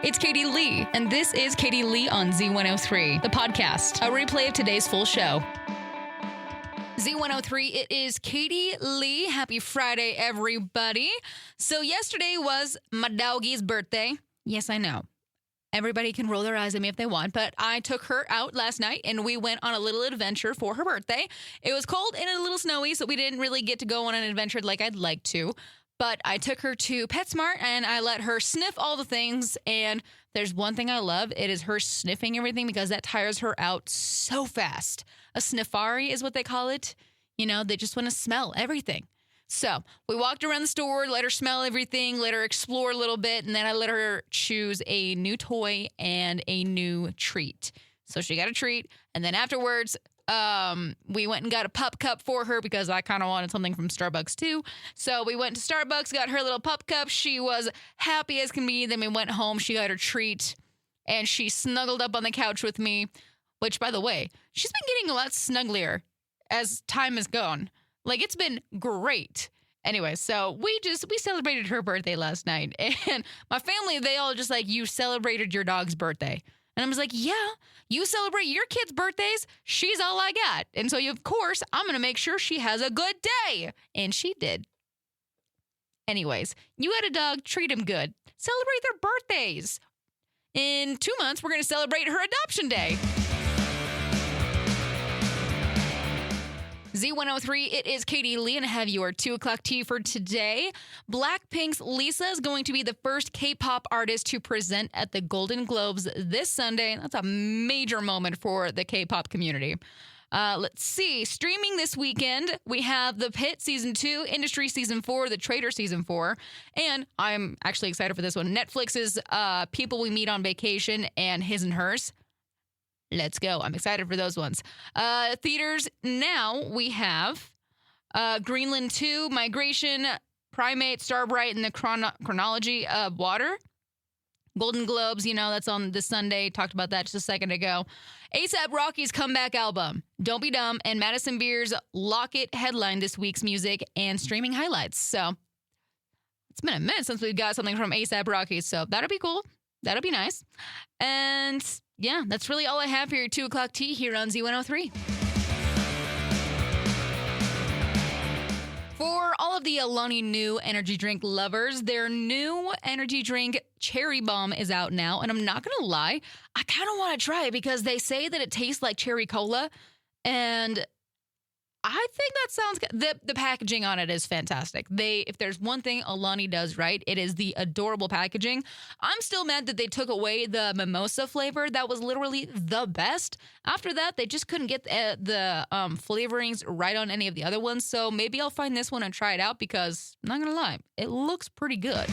It's Katie Lee, and this is Katie Lee on Z103, the podcast, a replay of today's full show. Z103, it is Katie Lee. Happy Friday, everybody. So yesterday was my doggy's birthday. Yes, I know. Everybody can roll their eyes at me if they want, but I took her out last night, and we went on a little adventure for her birthday. It was cold and a little snowy, so we didn't really get to go on an adventure like I'd like to. But I took her to PetSmart, and I let her sniff all the things. And there's one thing I love. It is her sniffing everything because that tires her out so fast. A sniffari is what they call it. You know, they just want to smell everything. So we walked around the store, let her smell everything, let her explore a little bit, and then I let her choose a new toy and a new treat. So she got a treat, and then afterwards, we went and got a pup cup for her because I kind of wanted something from Starbucks too. So we went to Starbucks, got her little pup cup. She was happy as can be. Then we went home. She got her treat, and she snuggled up on the couch with me, which, by the way, she's been getting a lot snugglier as time has gone. Like, it's been great. Anyway, so we celebrated her birthday last night, and my family, they all just like, you celebrated your dog's birthday. And I was like, yeah, you celebrate your kids' birthdays. She's all I got. And so, of course, I'm going to make sure she has a good day. And she did. Anyways, you had a dog, treat him good. Celebrate their birthdays. In 2 months, we're going to celebrate her adoption day. Z103, it is Katie Lee, and I have your 2 o'clock tea for today. Blackpink's Lisa is going to be the first K-pop artist to present at the Golden Globes this Sunday. That's a major moment for the K-pop community. Let's see. Streaming this weekend, we have The Pit Season 2, Industry Season 4, The Traitor Season 4, and I'm actually excited for this one. Netflix's People We Meet on Vacation and His and Hers. Let's go. I'm excited for those ones. Theaters now, we have Greenland 2, Migration, Primate, Starbright, and the Chronology of Water. Golden Globes, you know, that's on this Sunday. Talked about that just a second ago. A$AP Rocky's comeback album, Don't Be Dumb, and Madison Beer's Lock It headline this week's music and streaming highlights. So it's been a minute since we've got something from A$AP Rocky, so that'll be cool. That'll be nice. And yeah, that's really all I have for your 2 o'clock tea here on Z103. For all of the Alani Nu energy drink lovers, their new energy drink, Cherry Bomb, is out now. And I'm not going to lie, I kind of want to try it because they say that it tastes like cherry cola. And I think that sounds good. The packaging on it is fantastic. If there's one thing Alani does right, it is the adorable packaging. I'm still mad that they took away the mimosa flavor. That was literally the best. After that, they just couldn't get the flavorings right on any of the other ones. So maybe I'll find this one and try it out because, I'm not going to lie, it looks pretty good.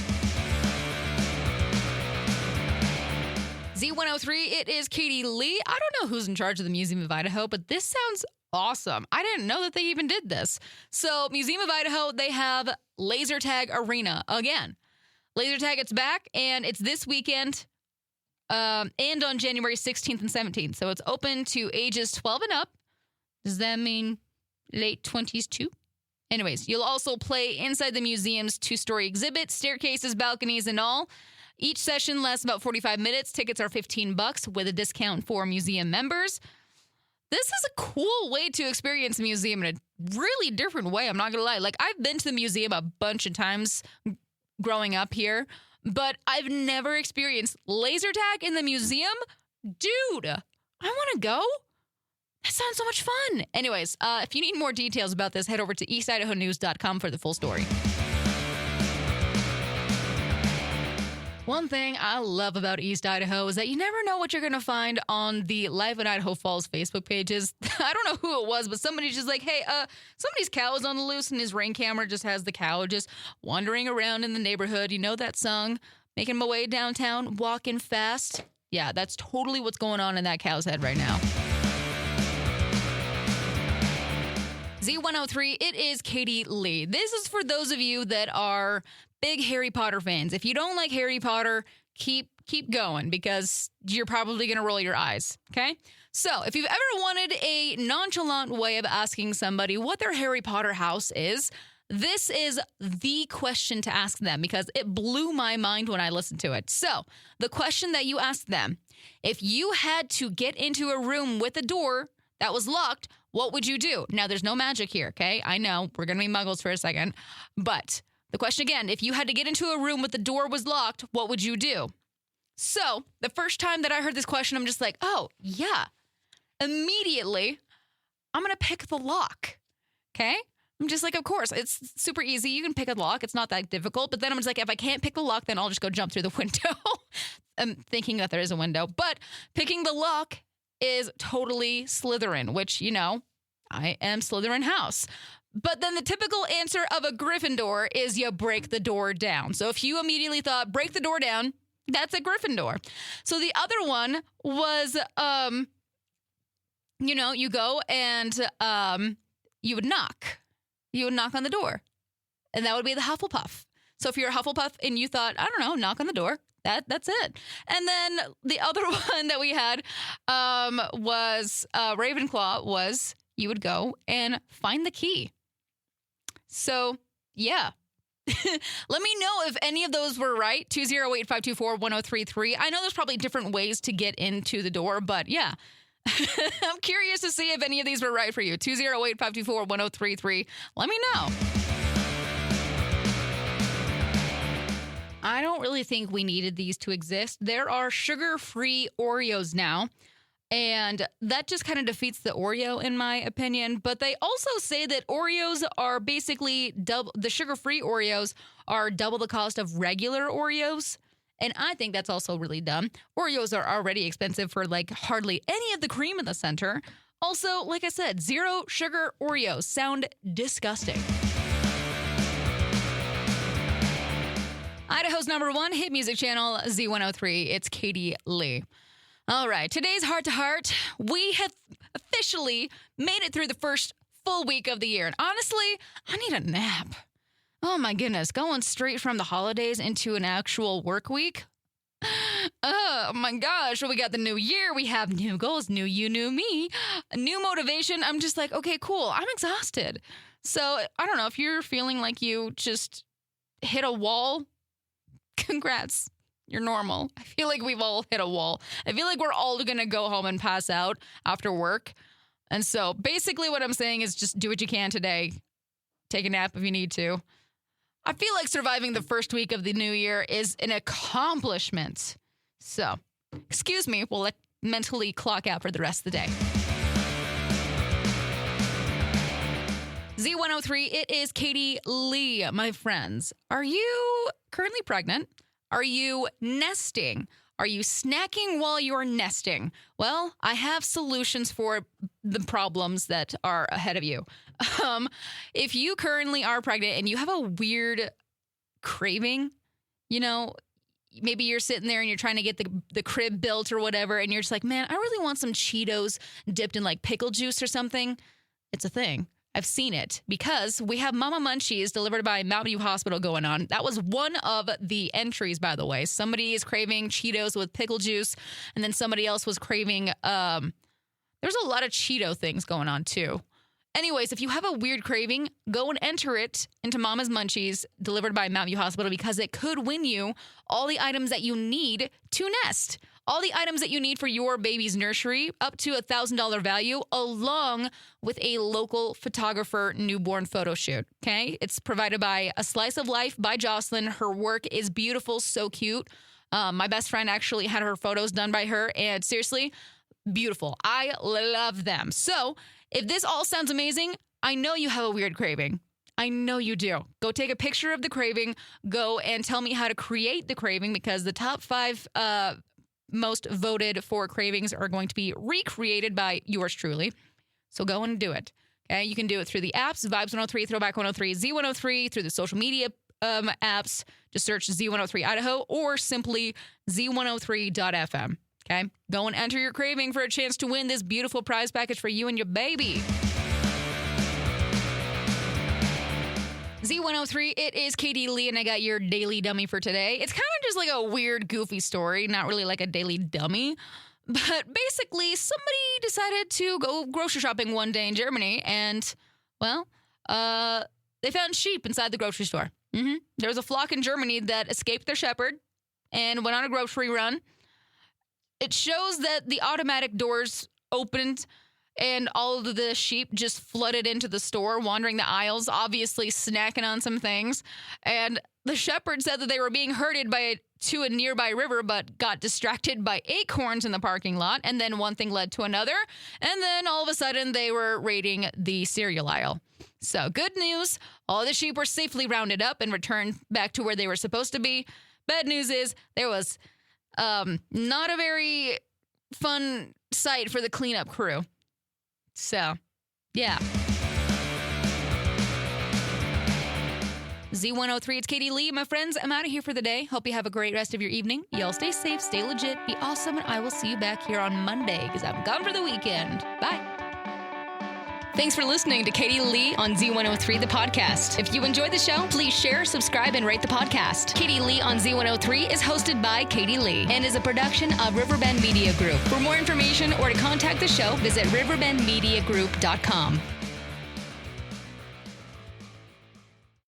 Z103, it is Katie Lee. I don't know who's in charge of the Museum of Idaho, but this sounds awesome. I didn't know that they even did this. So Museum of Idaho, they have Laser Tag Arena again. Laser Tag, it's back, and it's this weekend and on January 16th and 17th. So it's open to ages 12 and up. Does that mean late 20s too? Anyways, you'll also play inside the museum's 2-story exhibit, staircases, balconies, and all. Each session lasts about 45 minutes. Tickets are $15 with a discount for museum members. This is a cool way to experience a museum in a really different way. I'm not going to lie. Like, I've been to the museum a bunch of times growing up here, but I've never experienced laser tag in the museum. Dude, I want to go. That sounds so much fun. Anyways, if you need more details about this, head over to eastidahonews.com for the full story. One thing I love about East Idaho is that you never know what you're going to find on the Live in Idaho Falls Facebook pages. I don't know who it was, but somebody's just like, hey, somebody's cow is on the loose, and his Ring camera just has the cow just wandering around in the neighborhood. You know that song? Making my way downtown, walking fast. Yeah, that's totally what's going on in that cow's head right now. Z103, it is Katie Lee. This is for those of you that are big Harry Potter fans. If you don't like Harry Potter, keep going because you're probably going to roll your eyes, okay? So if you've ever wanted a nonchalant way of asking somebody what their Harry Potter house is, This is the question to ask them because it blew my mind when I listened to it. So, the question that you asked them, if you had to get into a room with a door that was locked, what would you do? Now, there's no magic here, okay? I know we're going to be muggles for a second. But the question again, if you had to get into a room with the door was locked, what would you do? So, the first time that I heard this question, I'm just like, oh, yeah. Immediately, I'm going to pick the lock, okay? I'm just like, of course, it's super easy. You can pick a lock. It's not that difficult. But then I'm just like, if I can't pick the lock, then I'll just go jump through the window. I'm thinking that there is a window. But picking the lock is totally Slytherin, which, you know, I am Slytherin house. But then the typical answer of a Gryffindor is you break the door down. So if you immediately thought, break the door down, that's a Gryffindor. So the other one was, you know, you go and you would knock. You would knock on the door. And that would be the Hufflepuff. So if you're a Hufflepuff and you thought, I don't know, knock on the door, that's it. And then the other one that we had was Ravenclaw was you would go and find the key. So, yeah. Let me know if any of those were right. 208-524-1033. I know there's probably different ways to get into the door, but yeah. I'm curious to see if any of these were right for you. 208-524-1033. Let me know. I don't really think we needed these to exist. There are sugar-free Oreos now, and that just kind of defeats the Oreo in my opinion. But they also say that Oreos are basically the sugar-free Oreos are double the cost of regular Oreos. And I think that's also really dumb. Oreos are already expensive for like hardly any of the cream in the center. Also, like I said, zero sugar Oreos sound disgusting. Idaho's #1 hit music channel, Z103. It's Katie Lee. All right, today's Heart to Heart. We have officially made it through the first full week of the year. And honestly, I need a nap. Oh my goodness, going straight from the holidays into an actual work week. Oh my gosh, well, we got the new year. We have new goals, new you, new me, new motivation. I'm just like, okay, cool. I'm exhausted. So I don't know if you're feeling like you just hit a wall. Congrats. You're normal. I feel like we've all hit a wall. I feel like we're all going to go home and pass out after work. And so basically what I'm saying is just do what you can today. Take a nap if you need to. I feel like surviving the first week of the new year is an accomplishment. So, excuse me, we'll mentally clock out for the rest of the day. Z103, it is Katie Lee, my friends. Are you currently pregnant? Are you nesting? Are you snacking while you're nesting? Well, I have solutions for the problems that are ahead of you. If you currently are pregnant and you have a weird craving, you know, maybe you're sitting there and you're trying to get the crib built or whatever, and you're just like, man, I really want some Cheetos dipped in like pickle juice or something. It's a thing. I've seen it because we have Mama Munchies delivered by Mountain View Hospital going on. That was one of the entries, by the way. Somebody is craving Cheetos with pickle juice, and then somebody else was craving, there's a lot of Cheeto things going on too. Anyways, if you have a weird craving, go and enter it into Mama's Munchies delivered by Mountain View Hospital because it could win you all the items that you need to nest. All the items that you need for your baby's nursery, up to $1,000 value, along with a local photographer newborn photo shoot, okay? It's provided by A Slice of Life by Jocelyn. Her work is beautiful, so cute. My best friend actually had her photos done by her, and seriously, beautiful. I love them. So if this all sounds amazing, I know you have a weird craving. I know you do. Go take a picture of the craving. Go and tell me how to create the craving because the top 5 most voted for cravings are going to be recreated by yours truly. So go and do it. Okay, you can do it through the apps, Vibes 103, Throwback 103, Z103, through the social media apps. Just search Z103 Idaho or simply Z103.fm. Okay, go and enter your craving for a chance to win this beautiful prize package for you and your baby. Z103, it is Katie Lee, and I got your daily dummy for today. It's kind of just like a weird, goofy story, not really like a daily dummy. But basically, somebody decided to go grocery shopping one day in Germany, and, well, they found sheep inside the grocery store. There was a flock in Germany that escaped their shepherd and went on a grocery run. It shows that the automatic doors opened and all of the sheep just flooded into the store, wandering the aisles, obviously snacking on some things. And the shepherd said that they were being herded to a nearby river, but got distracted by acorns in the parking lot. And then one thing led to another. And then all of a sudden they were raiding the cereal aisle. So good news. All the sheep were safely rounded up and returned back to where they were supposed to be. Bad news is there was not a very fun sight for the cleanup crew. So, yeah. Z103, it's Katie Lee. My friends, I'm out of here for the day. Hope you have a great rest of your evening. Y'all stay safe, stay legit, be awesome, and I will see you back here on Monday because I'm gone for the weekend. Bye. Thanks for listening to Katie Lee on Z103, the podcast. If you enjoyed the show, please share, subscribe, and rate the podcast. Katie Lee on Z103 is hosted by Katie Lee and is a production of Riverbend Media Group. For more information or to contact the show, visit riverbendmediagroup.com.